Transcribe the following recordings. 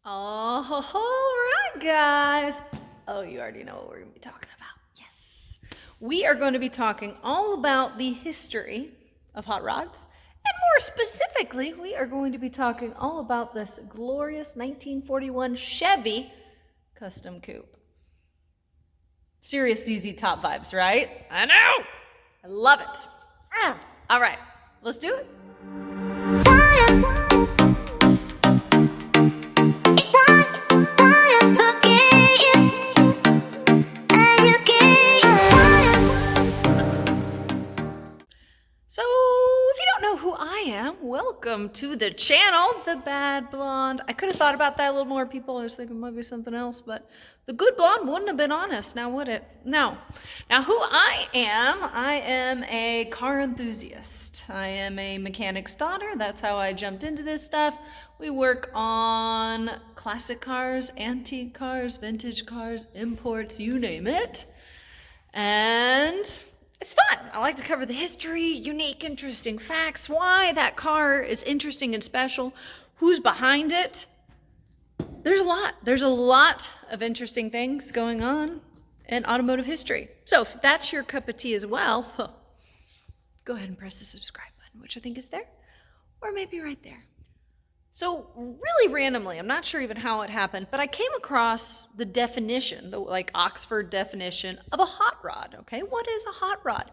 All right, guys. Oh, you already know what we're going to be talking about. Yes. We are going to be talking all about the history of hot rods. And more specifically, we are going to be talking all about this glorious 1941 Chevy custom coupe. Serious ZZ Top vibes, right? I know. I love it. All right, let's do it. So, if you don't know who I am, welcome to the channel, The Bad Blonde. I could have thought about that a little more, people. I was thinking it might be something else, but the good blonde wouldn't have been honest, now would it? No. Now, who I am a car enthusiast. I am a mechanic's daughter. That's how I jumped into this stuff. We work on classic cars, antique cars, vintage cars, imports, you name it. And it's fun. I like to cover the history, unique, interesting facts, why that car is interesting and special, who's behind it. There's a lot of interesting things going on in automotive history. So if that's your cup of tea as well, go ahead and press the subscribe button, which I think is there, or maybe right there. So really randomly, I'm not sure even how it happened, but I came across the definition, the Oxford definition of a hot rod, okay? What is a hot rod?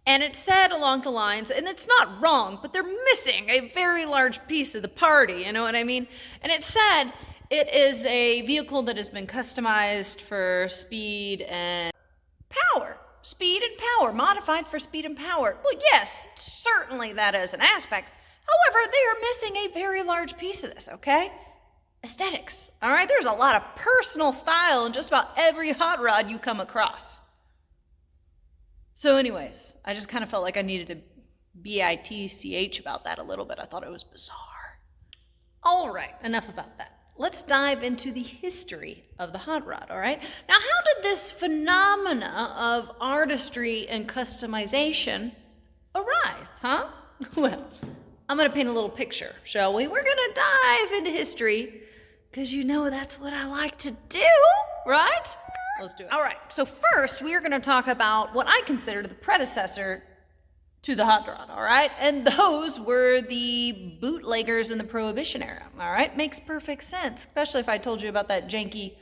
And it said along the lines, and it's not wrong, but they're missing a very large piece of the party, you know what I mean? And it said it is a vehicle that has been customized for speed and power. Speed and power, modified for speed and power. Well, yes, certainly that is an aspect. However, they are missing a very large piece of this, okay? Aesthetics, all right? There's a lot of personal style in just about every hot rod you come across. So anyways, I just kind of felt like I needed to bitch about that a little bit. I thought it was bizarre. All right, enough about that. Let's dive into the history of the hot rod, all right? Now, how did this phenomena of artistry and customization arise, huh? Well, I'm going to paint a little picture, shall we? We're going to dive into history because you know that's what I like to do, right? Let's do it. All right, so first we are going to talk about what I consider the predecessor to the hot rod, all right? And those were the bootleggers in the Prohibition era, all right? Makes perfect sense, especially if I told you about that janky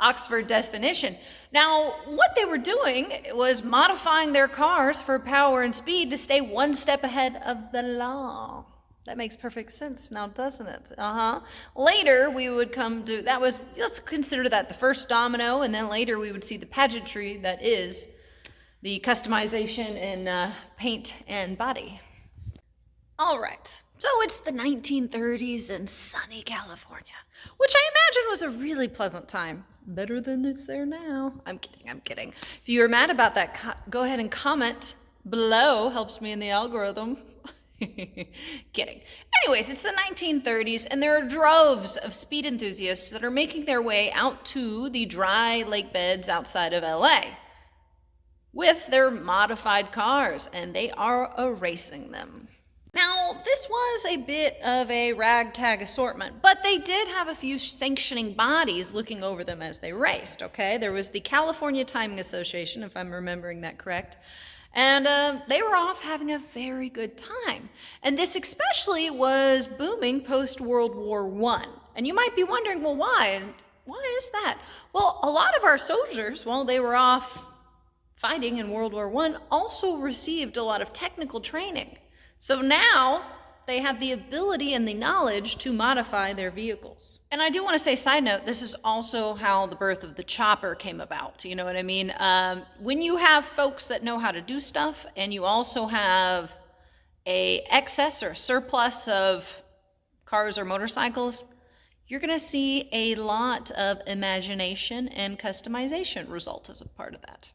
Oxford definition. Now, what they were doing was modifying their cars for power and speed to stay one step ahead of the law. That makes perfect sense now, doesn't it? Later, we would come to, let's consider that the first domino, and then later we would see the pageantry that is the customization in paint and body. All right. So it's the 1930s in sunny California, which I imagine was a really pleasant time. Better than it's there now. I'm kidding. If you were mad about that, go ahead and comment below. Helps me in the algorithm. Kidding. Anyways, it's the 1930s, and there are droves of speed enthusiasts that are making their way out to the dry lake beds outside of LA with their modified cars, and they are erasing them. Now, this was a bit of a ragtag assortment, but they did have a few sanctioning bodies looking over them as they raced, okay? There was the California Timing Association, if I'm remembering that correct, and they were off having a very good time. And this especially was booming post-World War I. And you might be wondering, well, why? And why is that? Well, a lot of our soldiers, while they were off fighting in World War I, also received a lot of technical training. So now they have the ability and the knowledge to modify their vehicles. And I do want to say, side note, this is also how the birth of the chopper came about. You know what I mean? When you have folks that know how to do stuff, and you also have a excess or surplus of cars or motorcycles, you're going to see a lot of imagination and customization result as a part of that.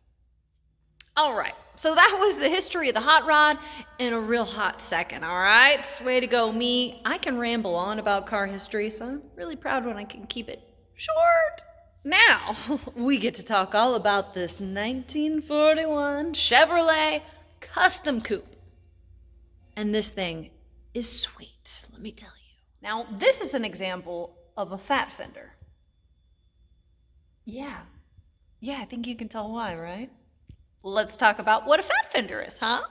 All right, so that was the history of the hot rod in a real hot second, all right? Way to go, me. I can ramble on about car history, so I'm really proud when I can keep it short. Now, we get to talk all about this 1941 Chevrolet Custom Coupe. And this thing is sweet, let me tell you. Now, this is an example of a fat fender. Yeah, I think you can tell why, right? Let's talk about what a fat fender is, huh?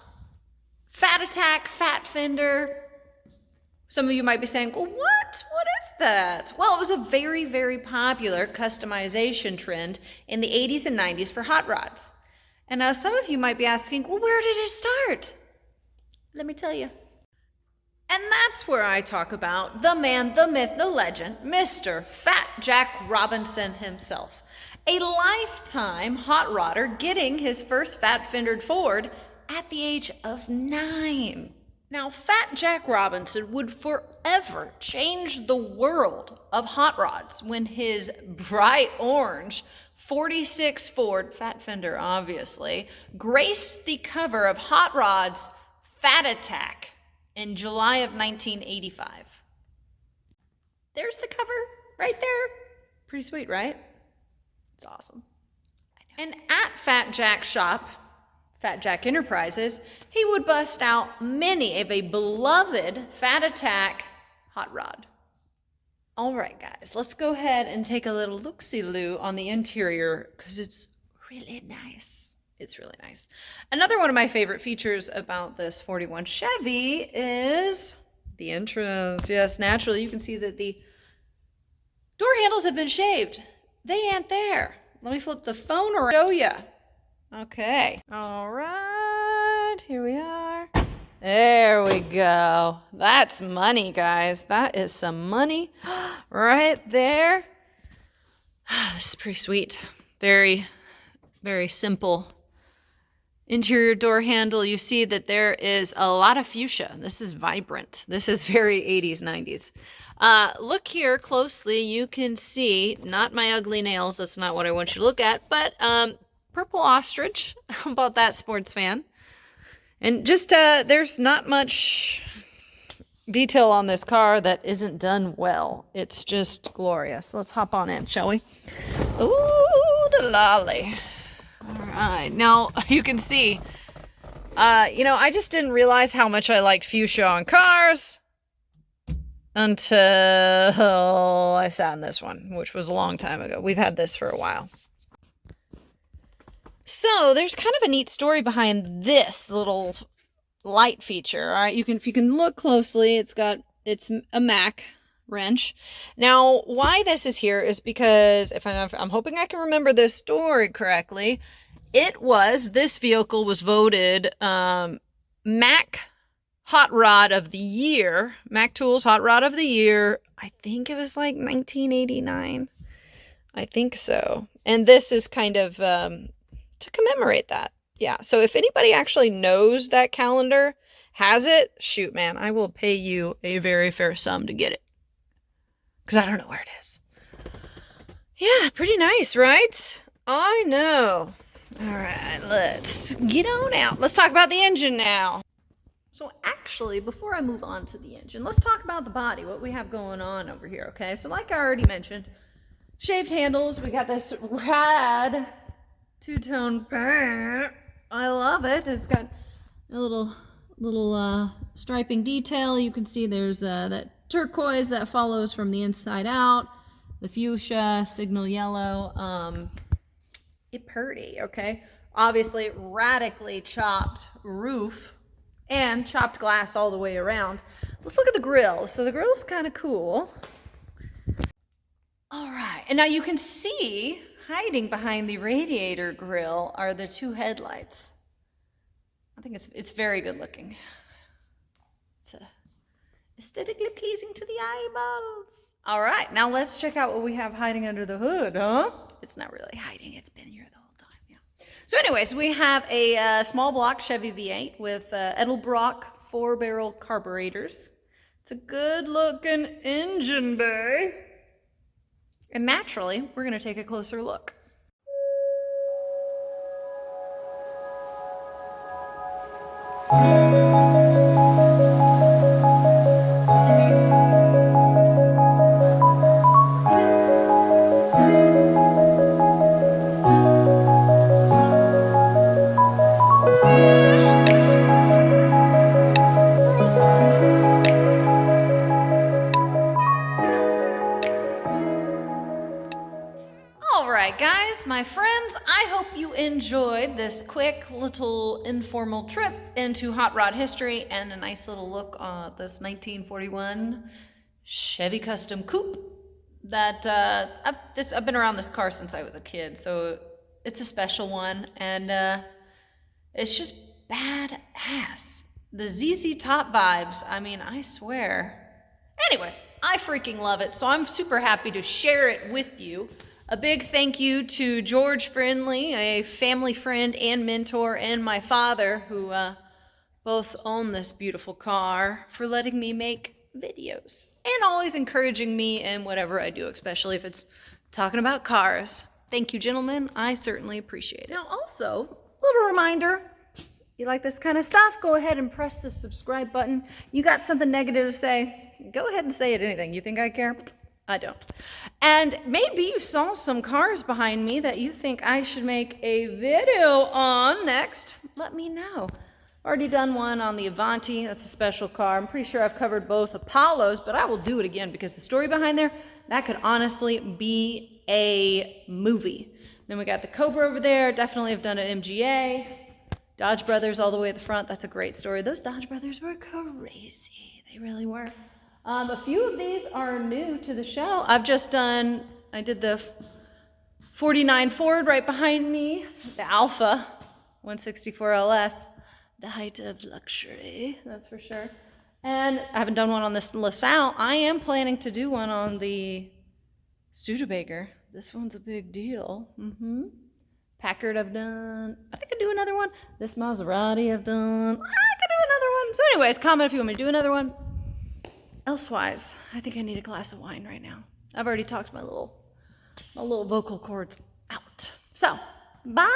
Fat attack, fat fender. Some of you might be saying, well, what? What is that? Well, it was a very, very popular customization trend in the 80s and 90s for hot rods. And now some of you might be asking, well, where did it start? Let me tell you. And that's where I talk about the man, the myth, the legend, Mr. Fat Jack Robinson himself. A lifetime hot rodder getting his first fat fendered Ford at the age of 9. Now, Fat Jack Robinson would forever change the world of hot rods when his bright orange 46 Ford, fat fender obviously, graced the cover of Hot Rod's Fat Attack in July of 1985. There's the cover right there. Pretty sweet, right? It's awesome. And at Fat Jack's shop, Fat Jack Enterprises, he would bust out many of a beloved Fat Attack hot rod. All right, guys, let's go ahead and take a little look-see-loo on the interior because it's really nice. It's really nice. Another one of my favorite features about this 41 Chevy is the entrance. Yes, naturally, you can see that the door handles have been shaved. They ain't there. Let me flip the phone around and show you. Okay. All right, here we are. There we go. That's money, guys. That is some money right there. This is pretty sweet. Very, very simple interior door handle. You see that there is a lot of fuchsia. This is vibrant. This is very 80s, 90s. Look here closely. You can see, not my ugly nails. That's not what I want you to look at, but purple ostrich. How about that, sports fan? And just, there's not much detail on this car that isn't done well. It's just glorious. Let's hop on in, shall we? Ooh, the lolly. All right. Now, you can see, I just didn't realize how much I liked fuchsia on cars until I sat in this one, which was a long time ago. We've had this for a while. So there's kind of a neat story behind this little light feature. All right, if you can look closely, it's a Mac wrench. Now, why this is here is because I'm hoping I can remember this story correctly. This vehicle was voted Mac Hot Rod of the Year, Mac Tools Hot Rod of the Year. I think it was like 1989. I think so. And this is kind of to commemorate that. Yeah, so if anybody actually knows that calendar, has it, shoot, man, I will pay you a very fair sum to get it. Because I don't know where it is. Yeah, pretty nice, right? I know. All right, let's get on out. Let's talk about the engine now. So actually, before I move on to the engine, let's talk about the body, what we have going on over here, okay? So like I already mentioned, shaved handles. We got this rad two-tone paint. I love it. It's got a little striping detail. You can see there's that turquoise that follows from the inside out, the fuchsia, signal yellow. It's pretty, okay? Obviously, radically chopped roof and chopped glass all the way around. Let's look at the grill. So the grill's kind of cool. All right, and now you can see hiding behind the radiator grill are the two headlights. I think it's very good looking. It's aesthetically pleasing to the eyeballs. All right, now let's check out what we have hiding under the hood, huh? It's not really hiding, it's been here the whole time, yeah. So anyways, we have a small block Chevy V8 with Edelbrock 4-barrel carburetors. It's a good looking engine bay. And naturally, we're going to take a closer look. right, guys, my friends, I hope you enjoyed this quick little informal trip into hot rod history and a nice little look at this 1941 Chevy Custom Coupe that I've been around this car since I was a kid, so it's a special one, and it's just badass. The ZZ Top vibes, I mean, I swear. Anyways, I freaking love it, so I'm super happy to share it with you. A big thank you to George Friendly, a family friend and mentor, and my father, who both own this beautiful car, for letting me make videos and always encouraging me in whatever I do, especially if it's talking about cars. Thank you, gentlemen. I certainly appreciate it. Now, also, little reminder, you like this kind of stuff, go ahead and press the subscribe button. You got something negative to say, go ahead and say it. Anything. You think I care? I don't. And maybe you saw some cars behind me that you think I should make a video on next. Let me know. Already done one on the Avanti. That's a special car. I'm pretty sure I've covered both Apollos, but I will do it again because the story behind there, that could honestly be a movie. Then we got the Cobra over there. Definitely have done an MGA. Dodge Brothers all the way at the front. That's a great story. Those Dodge Brothers were crazy. They really were. A few of these are new to the show. I did the 49 Ford right behind me, the Alpha 164 LS, the height of luxury, that's for sure. And I haven't done one on this LaSalle. I am planning to do one on the Studebaker. This one's a big deal. Packard I've done. I think I could do another one. This Maserati I've done. I could do another one. So anyways, comment if you want me to do another one. Elsewise, I think I need a glass of wine right now. I've already talked my little vocal cords out. So, bye!